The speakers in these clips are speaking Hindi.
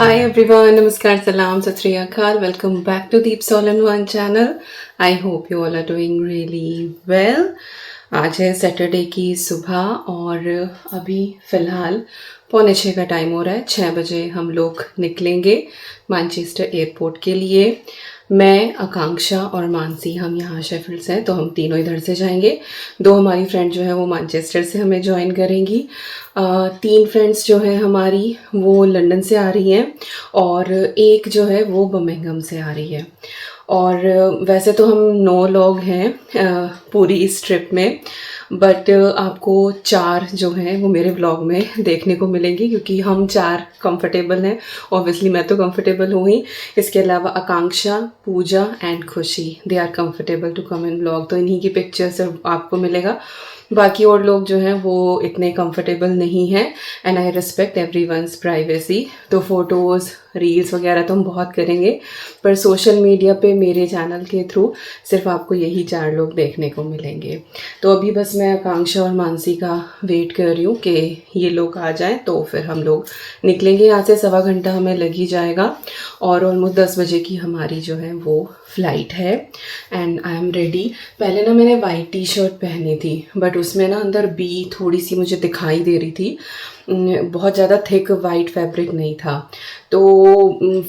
Hi everyone, Namaskar, Salam, Sat Sri Akal. Welcome back to Deep Soul in One channel. I hope you all are doing really well. आज है सैटरडे की सुबह और अभी फ़िलहाल 5:45 का टाइम हो रहा है। 6 बजे हम लोग निकलेंगे मैनचेस्टर एयरपोर्ट के लिए। मैं, आकांक्षा और मानसी हम यहाँ शेफील्ड से हैं, तो हम तीनों इधर से जाएंगे। 2 हमारी फ्रेंड जो है वो मैनचेस्टर से हमें ज्वाइन करेंगी। 3 फ्रेंड्स जो है हमारी वो लंदन से आ रही हैं और एक जो है वो बर्मिंघम से आ रही है। और वैसे तो हम 9 लोग हैं पूरी इस ट्रिप में, बट आपको 4 जो हैं वो मेरे व्लॉग में देखने को मिलेंगी क्योंकि हम 4 कंफर्टेबल हैं। ऑब्वियसली मैं तो कंफर्टेबल हूँ ही, इसके अलावा आकांक्षा, Pooja and Khushi, they are comfortable to come in vlog, तो इन्हीं की पिक्चर्स आपको मिलेगा। बाकी और लोग जो हैं वो इतने कंफर्टेबल नहीं हैं and I respect everyone's privacy. तो फ़ोटोज़, रील्स वगैरह तो हम बहुत करेंगे, पर सोशल मीडिया पे मेरे चैनल के थ्रू सिर्फ आपको यही 4 लोग देखने को मिलेंगे। तो अभी बस मैं आकांक्षा और मानसी का वेट कर रही हूँ कि ये लोग आ जाएं, तो फिर हम लोग निकलेंगे। यहाँ से 1.25 घंटा हमें लग ही जाएगा और ऑलमोस्ट 10 बजे की हमारी जो है वो फ़्लाइट है एंड आई एम रेडी। पहले ना मैंने वाइट टी शर्ट पहनी थी, बट उसमें ना अंदर बी थोड़ी सी मुझे दिखाई दे रही थी, बहुत ज़्यादा थिक वाइट फैब्रिक नहीं था। तो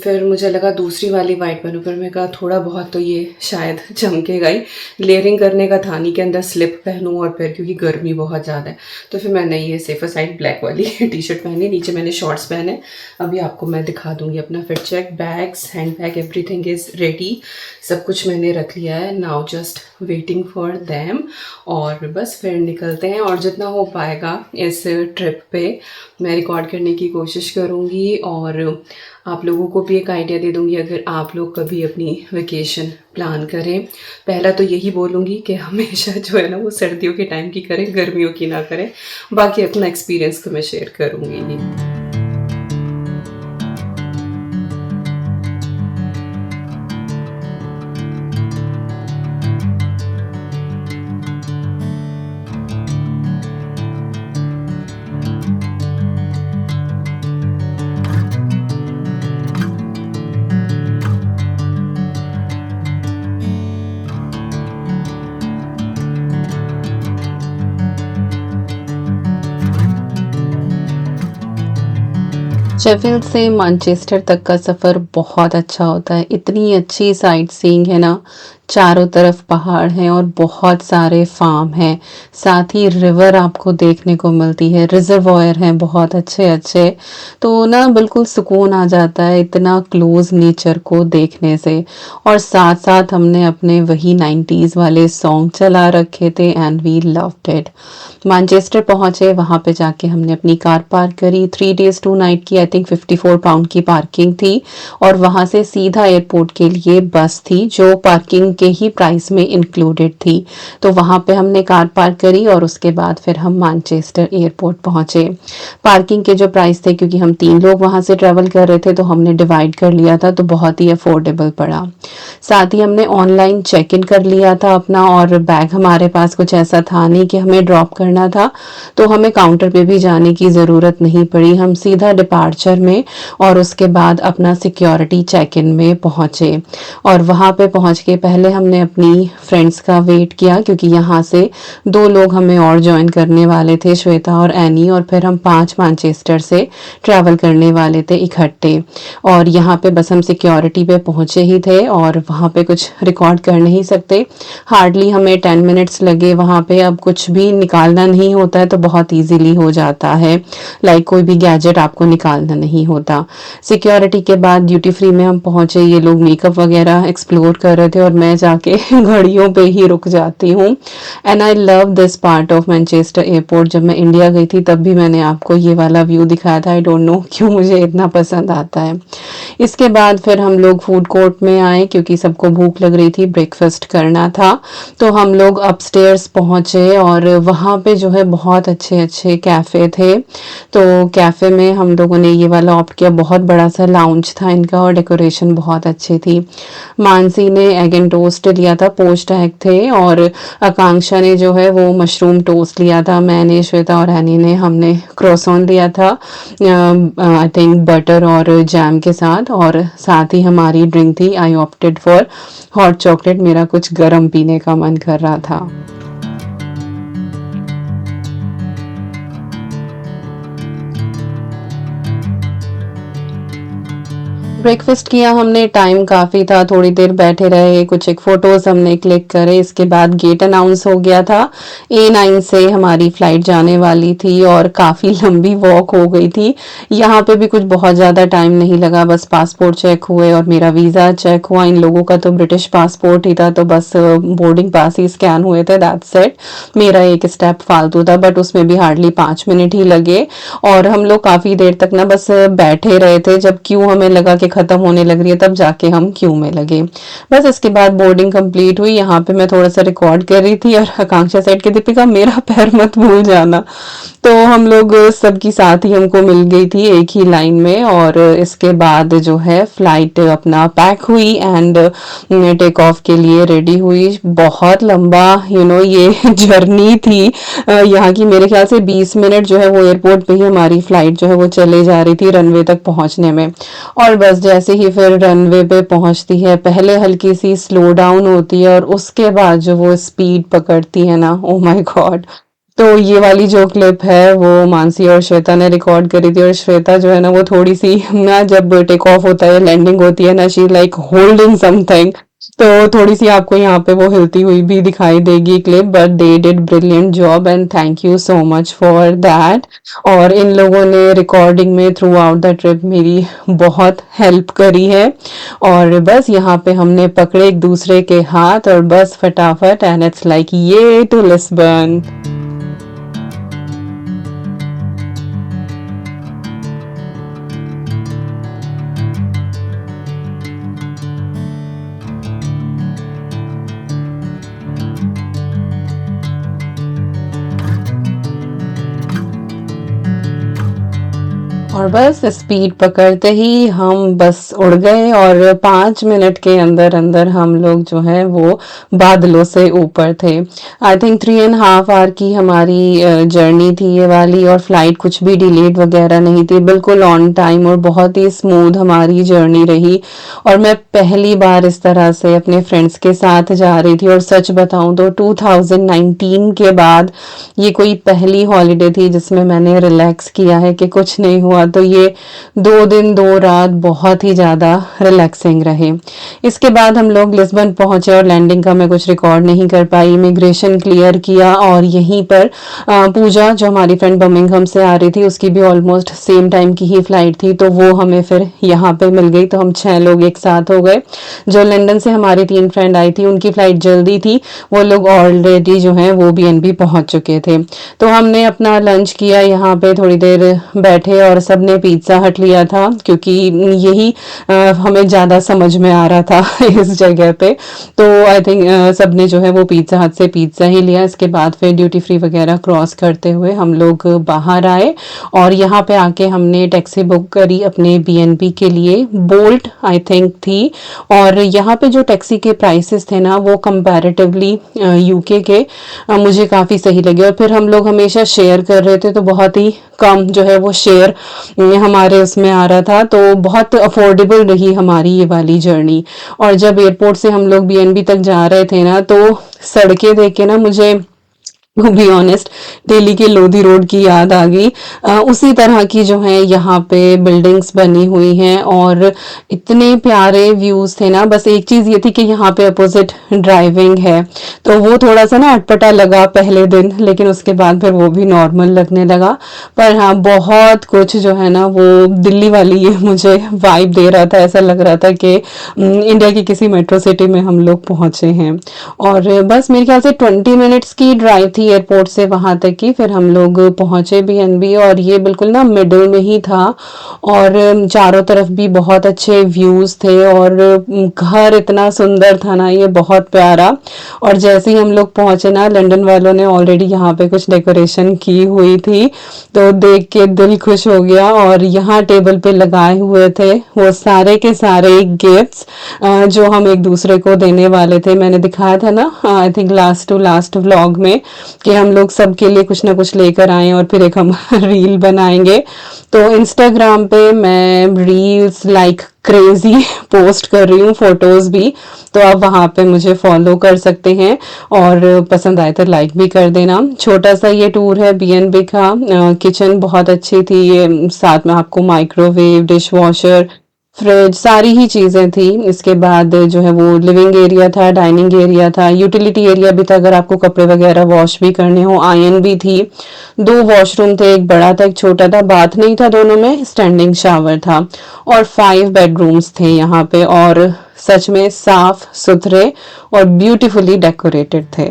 फिर मुझे लगा दूसरी वाली वाइट पहनूं, पर मैं कहा थोड़ा बहुत तो ये शायद चमकेगा ही। लेयरिंग करने का था नहीं कि अंदर स्लिप पहनूं और फिर क्योंकि गर्मी बहुत ज़्यादा है, तो फिर मैंने ये सेफर साइड ब्लैक वाली टी शर्ट पहनी, नीचे मैंने शॉर्ट्स पहने। अभी आपको मैं दिखा दूँगी अपना fit check. Bags, hand bag, everything is ready, सब कुछ मैंने रख लिया है। Now just waiting for them और बस फिर निकलते हैं। और जितना हो पाएगा इस ट्रिप पे मैं रिकॉर्ड करने की कोशिश करूँगी और आप लोगों को भी एक आइडिया दे दूँगी अगर आप लोग कभी अपनी वेकेशन प्लान करें। पहला तो यही बोलूँगी कि हमेशा जो है ना वो सर्दियों के टाइम की करें, गर्मियों की ना करें। बाकी अपना एक्सपीरियंस तो मैं शेयर करूँगी ही। शेफील्ड से मैनचेस्टर तक का सफ़र बहुत अच्छा होता है। इतनी अच्छी साइट सीइंग है ना, चारों तरफ पहाड़ हैं और बहुत सारे फार्म हैं, साथ ही रिवर आपको देखने को मिलती है, रिजर्वॉयर हैं बहुत अच्छे अच्छे। तो ना बिल्कुल सुकून आ जाता है इतना क्लोज नेचर को देखने से। और साथ साथ हमने अपने वही 90s वाले सॉन्ग चला रखे थे and we loved it. Manchester पहुंचे, वहां पे जाके हमने अपनी कार पार्क करी। 3 days 2 night की आई थिंक 54 पाउंड की पार्किंग थी और वहां से सीधा एयरपोर्ट के लिए बस थी जो पार्किंग के ही प्राइस में इंक्लूडेड थी। तो वहां पे हमने कार पार्क करी और उसके बाद फिर हम मैनचेस्टर एयरपोर्ट पहुंचे। पार्किंग के जो प्राइस थे, क्योंकि हम 3 लोग वहां से ट्रेवल कर रहे थे, तो हमने डिवाइड कर लिया था, तो बहुत ही अफोर्डेबल पड़ा। साथ ही हमने ऑनलाइन चेक इन कर लिया था अपना, और बैग हमारे पास कुछ ऐसा था नहीं कि हमें ड्रॉप करना था, तो हमें काउंटर पे भी जाने की ज़रूरत नहीं पड़ी। हम सीधा डिपार्चर में और उसके बाद अपना सिक्योरिटी चेक इन में पहुंचे। और वहां पे पहुंच के पहले हमने अपनी फ्रेंड्स का वेट किया, क्योंकि यहाँ से 2 लोग हमें और ज्वाइन करने वाले थे, श्वेता और एनी, और फिर हम 5 मैनचेस्टर से ट्रैवल करने वाले थे इकट्ठे। और यहाँ पे बस हम सिक्योरिटी पे पहुंचे ही थे और वहाँ पे कुछ रिकॉर्ड कर नहीं सकते। हार्डली हमें 10 मिनट्स लगे वहाँ पे। अब कुछ भी निकालना नहीं होता है तो बहुत इजीली हो जाता है, लाइक कोई भी गैजेट आपको निकालना नहीं होता। सिक्योरिटी के बाद ड्यूटी फ्री में हम पहुंचे। ये लोग मेकअप वगैरह एक्सप्लोर कर रहे थे और मैं जाके घड़ियों पे ही रुक जाती हूँ। And I love this part of Manchester airport. जब मैं इंडिया गई थी तब भी मैंने आपको ये वाला व्यू दिखाया था। आई डोंट नो क्यों मुझे इतना पसंद आता है। इसके बाद फिर हम लोग फूड कोर्ट में आए, क्योंकि सबको भूख लग रही थी, ब्रेकफास्ट करना था। तो हम लोग अपस्टेयर्स पहुंचे और वहाँ पे जो है बहुत अच्छे अच्छे कैफ़े थे। तो कैफ़े में हम लोगों ने ये वाला ऑप्ट किया। बहुत बड़ा सा लाउंज था इनका और डेकोरेशन बहुत अच्छी थी। मानसी ने एग एंड टोस्ट लिया था, पोच्ड एग थे, और आकांक्षा ने जो है वो मशरूम टोस्ट लिया था। मैंने, श्वेता और एनी ने हमने क्रोसॉन लिया था, आई थिंक बटर और जैम के साथ, और साथ ही हमारी ड्रिंक थी। I opted for hot chocolate, मेरा कुछ गर्म पीने का मन कर रहा था। ब्रेकफास्ट किया हमने, टाइम काफ़ी था, थोड़ी देर बैठे रहे, कुछ एक फ़ोटोज़ हमने क्लिक करे। इसके बाद गेट अनाउंस हो गया था। A9 से हमारी फ़्लाइट जाने वाली थी और काफ़ी लंबी वॉक हो गई थी। यहाँ पे भी कुछ बहुत ज़्यादा टाइम नहीं लगा, बस पासपोर्ट चेक हुए और मेरा वीज़ा चेक हुआ। इन लोगों का तो ब्रिटिश पासपोर्ट ही था, तो बस बोर्डिंग पास ही स्कैन हुए थे, दैट्स इट। मेरा एक स्टेप फालतू था, बट उसमें भी हार्डली 5 मिनट ही लगे, और हम लोग काफ़ी देर तक ना बस बैठे रहे थे। जब क्यू हमें लगा कि ख़त्म होने लग रही है, तब जाके हम क्यू में लगे। बस इसके बाद बोर्डिंग कंप्लीट हुई। यहाँ पे मैं थोड़ा सा रिकॉर्ड कर रही थी और आकांक्षा साइड की, दीपिका मेरा पैर मत भूल जाना। तो हम लोग सबकी साथ ही हमको मिल गई थी एक ही लाइन में, और इसके बाद जो है फ्लाइट अपना पैक हुई एंड टेक ऑफ के लिए रेडी हुई। बहुत लंबा ये जर्नी थी यहाँ की। मेरे ख्याल से 20 मिनट जो है वो एयरपोर्ट पे ही हमारी फ्लाइट जो है वो चले जा रही थी रनवे तक पहुंचने में। और बस जैसे ही फिर रनवे पे पहुंचती है, पहले हल्की सी स्लो डाउन होती है और उसके बाद जो वो स्पीड पकड़ती है ना, ओ माय गॉड। तो ये वाली जो क्लिप है वो मानसी और श्वेता ने रिकॉर्ड करी थी, और श्वेता जो है ना वो थोड़ी सी ना, जब टेक ऑफ होता है, लैंडिंग होती है ना, शी लाइक होल्डिंग समथिंग, तो थोड़ी सी आपको यहाँ पे वो हिलती हुई भी दिखाई देगी clip. But they did brilliant job and thank you so much for that. और इन लोगों ने रिकॉर्डिंग में थ्रू आउट द ट्रिप मेरी बहुत हेल्प करी है। और बस यहाँ पे हमने पकड़े एक दूसरे के हाथ और बस फटाफट, एंड इट्स लाइक ये टू लिस्बन। और बस स्पीड पकड़ते ही हम बस उड़ गए, और 5 मिनट के अंदर अंदर हम लोग जो है वो बादलों से ऊपर थे। आई थिंक 3.5 आवर की हमारी जर्नी थी ये वाली, और फ्लाइट कुछ भी डिलेड वगैरह नहीं थी, बिल्कुल ऑन टाइम और बहुत ही स्मूथ हमारी जर्नी रही। और मैं पहली बार इस तरह से अपने फ्रेंड्स के साथ जा रही थी, और सच बताऊं तो 2019 के बाद ये कोई पहली हॉलीडे थी जिसमें मैंने रिलैक्स किया है कि कुछ नहीं हुआ। तो ये 2 दिन 2 रात बहुत ही ज़्यादा रिलैक्सिंग रहे। इसके बाद हम लोग लिस्बन पहुंचे, और लैंडिंग का मैं कुछ रिकॉर्ड नहीं कर पाई। इमिग्रेशन क्लियर किया, और यहीं पर पूजा जो हमारी फ्रेंड बर्मिंघम से आ रही थी, उसकी भी ऑलमोस्ट सेम टाइम की ही फ्लाइट थी, तो वो हमें फिर यहाँ पे मिल गई। तो हम 6 लोग एक साथ हो गए। जो लंदन से हमारी 3 फ्रेंड आई थी, उनकी फ्लाइट जल्दी थी, वो लोग ऑलरेडी जो है वो BNB पहुंच चुके थे। तो हमने अपना लंच किया, यहाँ पे थोड़ी देर बैठे, और सबने पिज्ज़ा हट लिया था क्योंकि यही हमें ज़्यादा समझ में आ रहा था इस जगह पे। तो आई थिंक सबने जो है वो पिज्ज़ा हट से पिज्ज़ा ही लिया। इसके बाद फिर ड्यूटी फ्री वगैरह क्रॉस करते हुए हम लोग बाहर आए, और यहाँ पे आके हमने टैक्सी बुक करी अपने BNB के लिए। बोल्ट आई थिंक थी, और यहाँ पे जो टैक्सी के प्राइसेस थे ना वो कंपैरेटिवली UK के मुझे काफ़ी सही लगे। और फिर हम लोग हमेशा शेयर कर रहे थे, तो बहुत ही कम जो है वो शेयर हमारे उसमें आ रहा था, तो बहुत अफोर्डेबल रही हमारी ये वाली जर्नी। और जब एयरपोर्ट से हम लोग BNB तक जा रहे थे ना, तो सड़कें देख के ना मुझे टू बी ऑनेस्ट दिल्ली के लोधी रोड की याद आ गई। उसी तरह की जो है यहाँ पे बिल्डिंग्स बनी हुई हैं, और इतने प्यारे व्यूज थे ना। बस एक चीज ये थी कि यहाँ पे अपोजिट ड्राइविंग है, तो वो थोड़ा सा ना अटपटा लगा पहले दिन, लेकिन उसके बाद फिर वो भी नॉर्मल लगने लगा। पर हाँ, बहुत कुछ जो है ना वो दिल्ली वाली ये मुझे वाइब दे रहा था। ऐसा लग रहा था कि इंडिया की किसी मेट्रो सिटी में हम लोग पहुंचे हैं। और बस मेरे ख्याल से 20 मिनट्स की ड्राइव थी थी एयरपोर्ट से वहाँ तक की। फिर हम लोग पहुँचे बीएनबी, और ये बिल्कुल ना मिडिल में ही था, और चारों तरफ भी बहुत अच्छे व्यूज़ थे, और घर इतना सुंदर था ना, ये बहुत प्यारा। और जैसे ही हम लोग पहुँचे ना, लंदन वालों ने ऑलरेडी यहाँ पे कुछ डेकोरेशन की हुई थी, तो देख के दिल खुश हो गया। और यहाँ टेबल पे लगाए हुए थे वो सारे के सारे गिफ्ट्स जो हम एक दूसरे को देने वाले थे। मैंने दिखाया था ना, I think last to last vlog में, कि हम लोग सबके लिए कुछ ना कुछ लेकर आए और फिर एक हम रील बनाएंगे। तो इंस्टाग्राम पे मैं रील्स लाइक क्रेजी पोस्ट कर रही हूँ, फोटोज भी। तो आप वहाँ पे मुझे फॉलो कर सकते हैं, और पसंद आए तो लाइक भी कर देना। छोटा सा ये टूर है बीएनबी का। किचन बहुत अच्छी थी, ये साथ में आपको माइक्रोवेव, डिश वॉशर, फ्रिज, सारी ही चीज़ें थी। इसके बाद जो है वो लिविंग एरिया था, डाइनिंग एरिया था, यूटिलिटी एरिया भी था अगर आपको कपड़े वगैरह वॉश भी करने हो, आयरन भी थी। 2 वॉशरूम थे, एक बड़ा था एक छोटा था, बाथ नहीं था दोनों में, स्टैंडिंग शावर था, और 5 बेडरूम्स थे यहाँ पे, और सच में साफ सुथरे और ब्यूटीफुली डेकोरेटेड थे।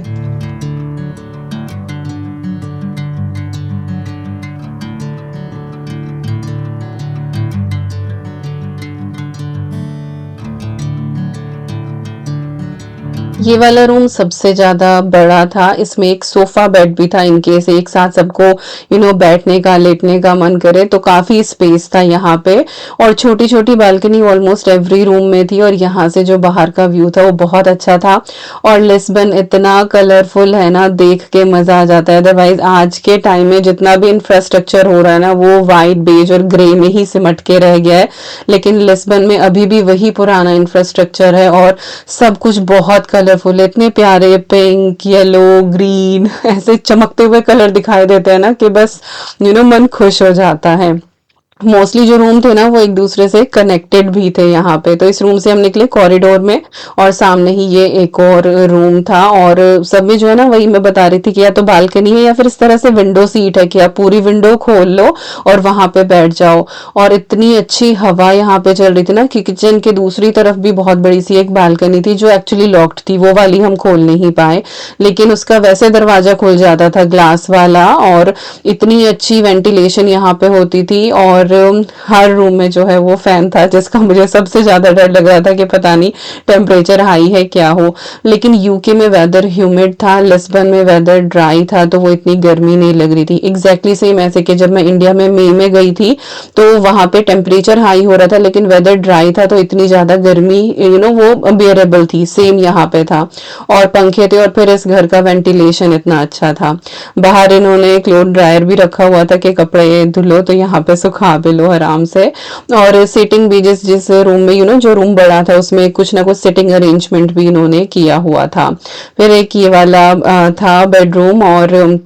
ये वाला रूम सबसे ज़्यादा बड़ा था। इसमें एक सोफ़ा बेड भी था, इन केस एक साथ सबको बैठने का, लेटने का मन करे, तो काफ़ी स्पेस था यहाँ पे। और छोटी-छोटी बालकनी ऑलमोस्ट एवरी रूम में थी, और यहाँ से जो बाहर का व्यू था वो बहुत अच्छा था। और लिस्बन इतना कलरफुल है ना, देख के मज़ा आ जाता है। अदरवाइज़ आज के टाइम में जितना भी इंफ्रास्ट्रक्चर हो रहा है ना, वो वाइट, बेज और ग्रे में ही सिमट के रह गया है। लेकिन लिस्बन में अभी भी वही पुराना इंफ्रास्ट्रक्चर है, और सब कुछ बहुत कलरफुल है। इतने प्यारे पिंक, येलो, ग्रीन ऐसे चमकते हुए कलर दिखाई देते हैं ना, कि बस मन खुश हो जाता है। मोस्टली जो रूम थे ना, वो एक दूसरे से कनेक्टेड भी थे यहाँ पे। तो इस रूम से हम निकले कॉरिडोर में, और सामने ही ये एक और रूम था। और सब में जो है ना, वही मैं बता रही थी कि या तो बालकनी है या फिर इस तरह से विंडो सीट है, कि आप पूरी विंडो खोल लो और वहां पे बैठ जाओ। और इतनी अच्छी हवा यहाँ पे चल रही थी ना, कि किचन के दूसरी तरफ भी बहुत बड़ी सी एक बालकनी थी, जो एक्चुअली लॉक्ड थी, वो वाली हम खोल नहीं पाए। लेकिन उसका वैसे दरवाजा खुल जाता था, ग्लास वाला, और इतनी अच्छी वेंटिलेशन यहाँ पे होती थी। और हर रूम में जो है वो फैन था, जिसका मुझे सबसे ज्यादा डर लग रहा था कि पता नहीं टेम्परेचर हाई है क्या हो। लेकिन यूके में वेदर ह्यूमिड था, लिस्बन में वेदर ड्राई था, तो वो इतनी गर्मी नहीं लग रही थी। एग्जैक्टली सेम ऐसे कि जब मैं इंडिया में मई में गई थी, तो वहां पे टेम्परेचर हाई हो रहा था, लेकिन वेदर ड्राई था, तो इतनी ज्यादा गर्मी वो बियरेबल थी। सेम यहाँ पे था, और पंखे थे, और फिर इस घर का वेंटिलेशन इतना अच्छा था। बाहर इन्होंने क्लोथ ड्रायर भी रखा हुआ था कि कपड़े धुलो तो यहाँ पे सुखा भी लो आराम से। और सिटिंग भी जिस जिस रूम में जो रूम बड़ा था, उसमें कुछ ना कुछ सिटिंग अरेंजमेंट भी इन्होंने किया हुआ था। फिर एक ये वाला था बेडरूम, और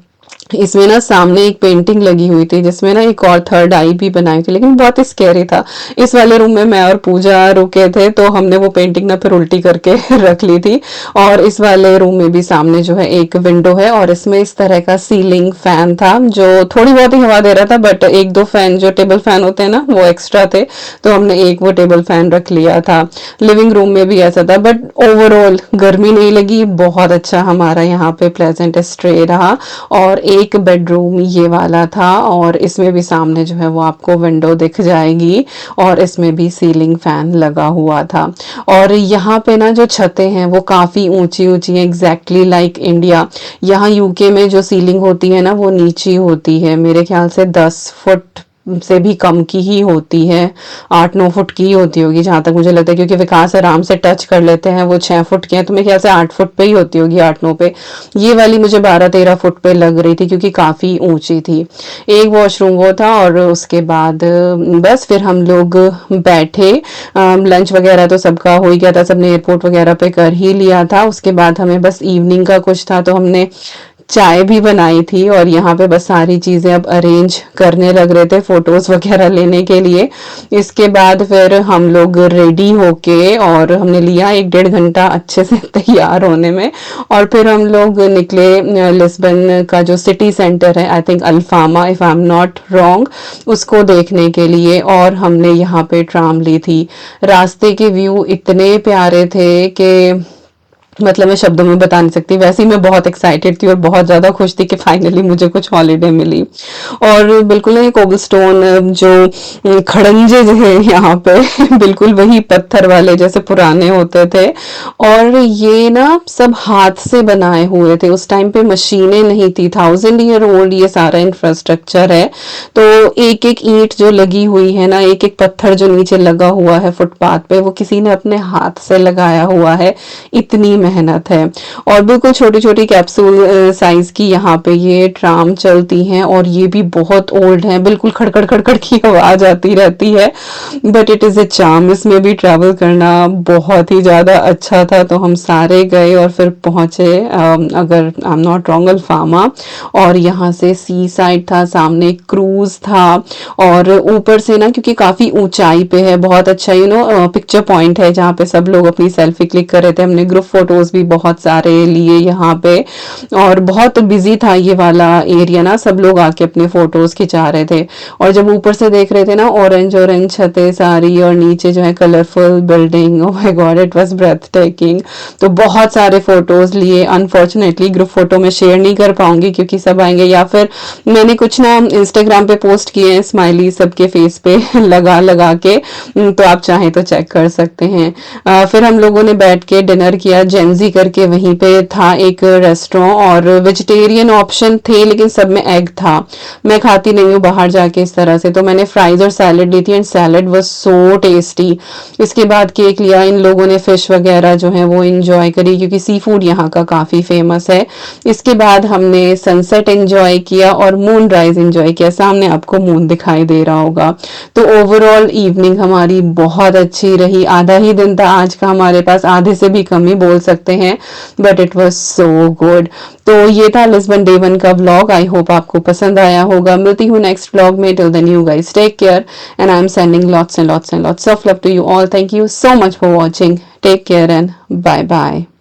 इसमें ना सामने एक पेंटिंग लगी हुई थी, जिसमें ना एक और थर्ड आई भी बनाई थी, लेकिन बहुत स्कैरी था। इस वाले रूम में मैं और पूजा रुके थे, तो हमने वो पेंटिंग ना फिर उल्टी करके रख ली थी। और इस वाले रूम में भी सामने जो है एक विंडो है, और इसमें इस तरह का सीलिंग फैन था, जो थोड़ी बहुत ही हवा दे रहा था, बट 1-2 फैन जो टेबल फैन होते हैं ना, वो एक्स्ट्रा थे, तो हमने एक वो टेबल फैन रख लिया था। लिविंग रूम में भी ऐसा था, बट ओवरऑल गर्मी नहीं लगी, बहुत अच्छा हमारा यहाँ पे प्लेजेंट स्टे रहा। और एक बेडरूम ये वाला था, और इसमें भी सामने जो है वो आपको विंडो दिख जाएगी, और इसमें भी सीलिंग फैन लगा हुआ था। और यहाँ पे ना जो छतें हैं वो काफ़ी ऊंची ऊंची हैं, एग्जैक्टली लाइक इंडिया। यहाँ यूके में जो सीलिंग होती है ना, वो नीची होती है, मेरे ख्याल से 10 फुट से भी कम की ही होती है, 8-9 फुट की ही होती होगी जहां तक मुझे लगता है, क्योंकि विकास आराम से टच कर लेते हैं, वो 6 फुट के हैं, तो मेरे ख्याल से 8 फुट पे ही होती होगी, 8-9 पे। ये वाली मुझे 12-13 फुट पे लग रही थी, क्योंकि काफी ऊंची थी। एक वॉशरूम वो था, और उसके बाद बस फिर हम लोग बैठे। लंच वगैरह तो सबका हो ही गया था, सबने एयरपोर्ट वगैरह पे कर ही लिया था। उसके बाद हमें बस इवनिंग का कुछ था, तो हमने चाय भी बनाई थी, और यहाँ पे बस सारी चीजें अब अरेंज करने लग रहे थे फोटोज वगैरह लेने के लिए। इसके बाद फिर हम लोग रेडी होके, और हमने लिया 1-1.5 घंटा अच्छे से तैयार होने में, और फिर हम लोग निकले लिस्बन का जो सिटी सेंटर है, I think Alfama if I am not wrong, उसको देखने के लिए। और हमने यहाँ पे ट्राम ली थी। रास्ते के व्यू इतने प्यारे थे कि मतलब मैं शब्दों में बता नहीं सकती। वैसे ही मैं बहुत एक्साइटेड थी और बहुत ज़्यादा खुश थी कि फाइनली मुझे कुछ हॉलिडे मिली। और बिल्कुल ना कोबलस्टोन जो खड़ंजे जो है यहाँ पे बिल्कुल वही पत्थर वाले जैसे पुराने होते थे। और ये ना सब हाथ से बनाए हुए थे, उस टाइम पे मशीनें नहीं थी। 1000 ईयर ओल्ड ये सारा इंफ्रास्ट्रक्चर है। तो एक एक ईंट जो लगी हुई है ना, एक एक पत्थर जो नीचे लगा हुआ है फुटपाथ पे, वो किसी ने अपने हाथ से लगाया हुआ है। इतनी मेहनत है। और बिल्कुल छोटी छोटी कैप्सूल साइज की यहाँ पे ये ट्राम चलती हैं और ये भी बहुत ओल्ड है, बिल्कुल खड़खड़ खड़खड़ की आवाज आती रहती है। But it is a charm, इसमें भी ट्रैवल करना बहुत ही ज्यादा अच्छा था। तो हम सारे गए और फिर पहुंचे अगर I am not wrong Alfama. और यहाँ से सी साइड था, सामने क्रूज था। और ऊपर से ना क्योंकि काफी ऊंचाई पे है, बहुत अच्छा पिक्चर पॉइंट है जहाँ पे सब लोग अपनी सेल्फी क्लिक कर रहे थे। हमने ग्रुप फोटोज भी बहुत सारे लिए यहाँ पे। और बहुत बिजी था ये वाला एरिया ना, सब लोग आके अपने फोटोज खिंचा रहे थे। और जब ऊपर से देख रहे थे ना, ऑरेंज ऑरेंज छतें सारी और नीचे जो है colourful building, oh my god it was breathtaking. तो बहुत सारे फोटोज लिए। अनफॉर्चुनेटली ग्रुप फोटो में शेयर नहीं कर पाऊंगी क्योंकि सब आएंगे, या फिर मैंने कुछ ना इंस्टाग्राम पे पोस्ट किए हैं स्माइली सबके फेस पे लगा लगा के, तो आप चाहें तो चेक कर सकते हैं। फिर हम लोगों ने बैठ के डिनर किया जेंजी करके, वहीं पे था एक रेस्टोरेंट और वेजिटेरियन ऑप्शन थे लेकिन सब में एग था। मैं खाती नहीं हूँ बाहर जाके इस तरह से, तो मैंने फ्राइज और सैलड ली थी and salad was so tasty. इसके बाद केक लिया। इन लोगों ने फिश वगैरह जो है वो इंजॉय करी क्योंकि सी फूड यहाँ का काफ़ी फेमस है। इसके बाद हमने सनसेट एंजॉय किया और मून राइज एंजॉय किया। सामने आपको मून दिखाई दे रहा होगा। तो ओवरऑल इवनिंग हमारी बहुत अच्छी रही। आधा ही दिन था आज का हमारे पास, आधे से भी कम ही बोल सकते हैं, but it was so good. तो ये था लिस्बन डे 1 का व्लॉग। आई होप आपको पसंद आया होगा। मिलती हूँ नेक्स्ट व्लॉग में। Till then you guys take care and I am sending lots and lots and lots of love to you all. Thank you so much for watching. Take care and bye bye.